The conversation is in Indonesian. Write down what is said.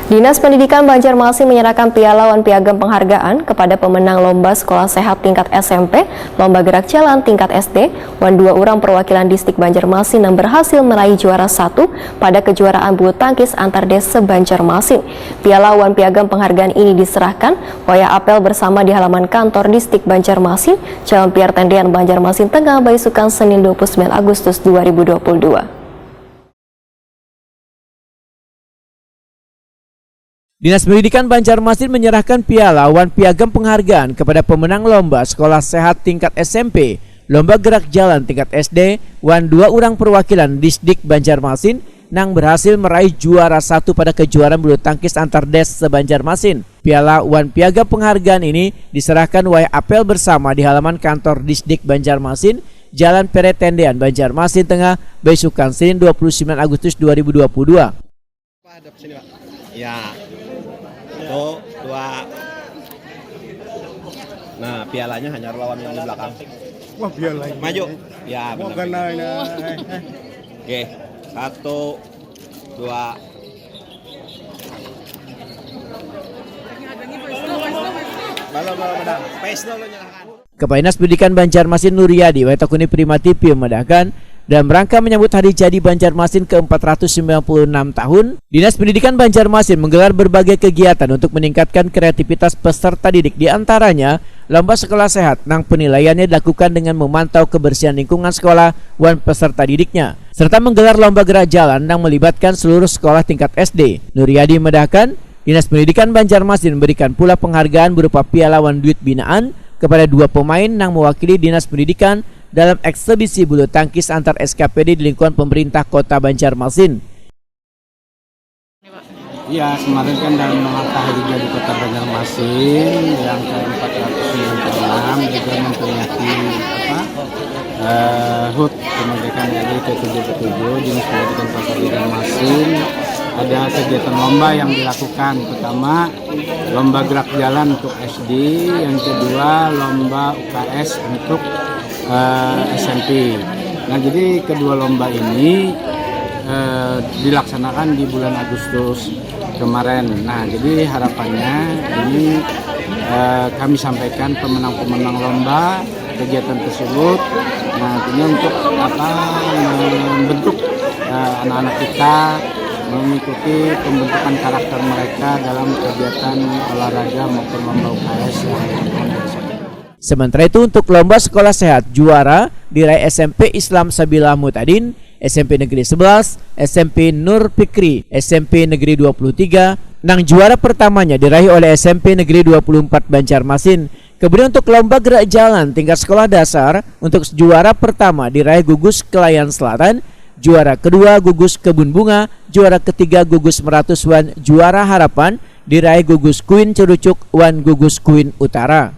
Dinas Pendidikan Banjarmasin menyerahkan Piala Wan Piagam Penghargaan kepada pemenang Lomba Sekolah Sehat tingkat SMP, Lomba Gerak Jalan tingkat SD, Wan 2 orang perwakilan distrik Banjarmasin yang berhasil meraih juara 1 pada kejuaraan bulu tangkis antar desa Banjarmasin. Piala Wan Piagam Penghargaan ini diserahkan waya apel bersama di halaman kantor distrik Banjarmasin, Jalan Piar Tendean, Banjarmasin Tengah, Baisukan, Senin 29 Agustus 2022. Dinas Pendidikan Banjarmasin menyerahkan Piala Wan Piagam Penghargaan kepada pemenang Lomba Sekolah Sehat tingkat SMP, Lomba Gerak Jalan tingkat SD, Wan 2 orang perwakilan distrik Banjarmasin yang berhasil meraih juara 1 pada kejuaraan bulu tangkis antar des se-Banjarmasin. Piala Wan Piagam Penghargaan ini diserahkan waya apel bersama di halaman kantor distrik Banjarmasin, Jalan Piar Tendean, Banjarmasin Tengah, Baisukan, Senin 29 Agustus 2022. Ya, tuh 2. Nah, pialanya hanya lawan yang di belakang. Wah, pialanya. Maju. Ya, benar. Oke, 1, 2. Kepala Dinas Pendidikan Banjarmasin Nuryadi Wetakuni Prima TV memedahkan dalam rangka menyambut hari jadi Banjarmasin ke-496 tahun, Dinas Pendidikan Banjarmasin menggelar berbagai kegiatan untuk meningkatkan kreativitas peserta didik, di antaranya Lomba Sekolah Sehat yang penilaiannya dilakukan dengan memantau kebersihan lingkungan sekolah dan peserta didiknya, serta menggelar Lomba Gerak Jalan yang melibatkan seluruh sekolah tingkat SD. Nuryadi memedahkan Dinas Pendidikan Banjarmasin memberikan pula penghargaan berupa Piala Wan Duit Binaan kepada 2 pemain yang mewakili Dinas Pendidikan dalam eksebisi bulu tangkis antar SKPD di lingkungan pemerintah Kota Banjarmasin. Iya, kemarin kan dalam rangka hari jadi Kota Banjarmasin yang ke-496 juga memperingati HUT kemerdekaan RI ke-77, Dinas Pendidikan Kota Banjarmasin ada kegiatan lomba yang dilakukan. Pertama, lomba gerak jalan untuk SD, yang kedua lomba UKS untuk SMP. Nah, jadi kedua lomba ini dilaksanakan di bulan Agustus kemarin. Nah, jadi harapannya ini kami sampaikan pemenang-pemenang lomba kegiatan tersebut. Nah, ini untuk membentuk anak-anak kita mengikuti pembentukan karakter mereka dalam kegiatan olahraga maupun lomba UKS yang dilaksanakan. Sementara itu untuk Lomba Sekolah Sehat juara diraih SMP Islam Sabilah Mutadin, SMP Negeri 11, SMP Nur Fikri, SMP Negeri 23, yang juara pertamanya diraih oleh SMP Negeri 24 Banjarmasin. Kemudian untuk Lomba Gerak Jalan tingkat sekolah dasar, untuk juara pertama diraih Gugus Kelayan Selatan, juara kedua Gugus Kebun Bunga, juara ketiga Gugus Meratus Wan, juara Harapan diraih Gugus Kuin Cerucuk Wan Gugus Kuin Utara.